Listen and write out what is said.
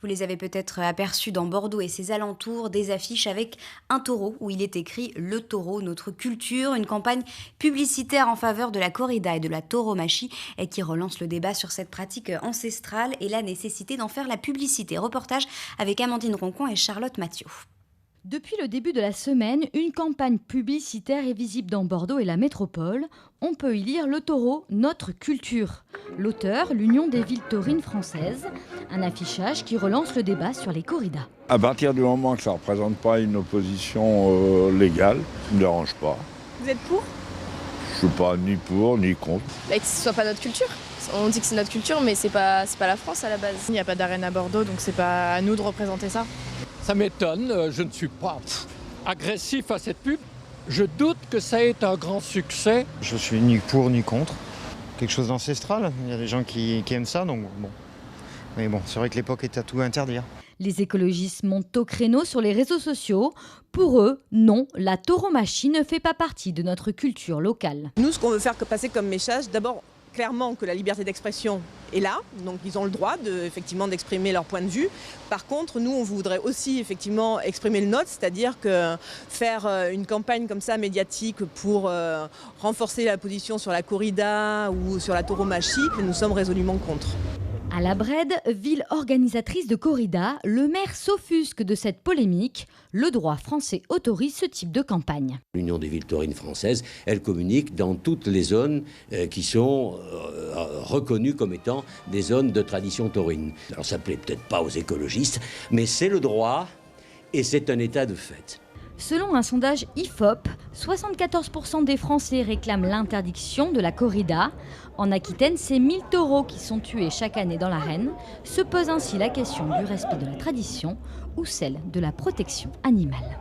Vous les avez peut-être aperçus dans Bordeaux et ses alentours, des affiches avec un taureau où il est écrit «Le taureau, notre culture», une campagne publicitaire en faveur de la corrida et de la tauromachie et qui relance le débat sur cette pratique ancestrale et la nécessité d'en faire la publicité. Reportage avec Amandine Roncon et Charlotte Mathieu. Depuis le début de la semaine, une campagne publicitaire est visible dans Bordeaux et la métropole. On peut y lire «Le taureau, notre culture». L'auteur, l'Union des villes taurines françaises. Un affichage qui relance le débat sur les corridas. À partir du moment que ça ne représente pas une opposition légale, ça ne me dérange pas. Vous êtes pour? Je ne suis pas ni pour ni contre. Que ce soit pas notre culture. On dit que c'est notre culture, mais c'est pas la France à la base. Il n'y a pas d'arène à Bordeaux, donc c'est pas à nous de représenter ça. Ça m'étonne, je ne suis pas agressif à cette pub. Je doute que ça ait un grand succès. Je suis ni pour ni contre. Quelque chose d'ancestral. Il y a des gens qui aiment ça, donc bon. Mais bon, c'est vrai que l'époque est à tout interdire. Les écologistes montent au créneau sur les réseaux sociaux. Pour eux, non, la tauromachie ne fait pas partie de notre culture locale. Nous, ce qu'on veut faire passer comme message, d'abord, clairement que la liberté d'expression est là, donc ils ont le droit effectivement d'exprimer leur point de vue. Par contre, nous, on voudrait aussi effectivement exprimer le nôtre, c'est-à-dire que faire une campagne comme ça médiatique pour renforcer la position sur la corrida ou sur la tauromachie, nous sommes résolument contre. À la Brède, ville organisatrice de corrida, le maire s'offusque de cette polémique. Le droit français autorise ce type de campagne. L'Union des villes taurines françaises, elle communique dans toutes les zones qui sont reconnues comme étant des zones de tradition taurine. Alors ça plaît peut-être pas aux écologistes, mais c'est le droit et c'est un état de fait. Selon un sondage IFOP, 74% des Français réclament l'interdiction de la corrida. En Aquitaine, c'est 1000 taureaux qui sont tués chaque année dans l'arène. Se pose ainsi la question du respect de la tradition ou celle de la protection animale.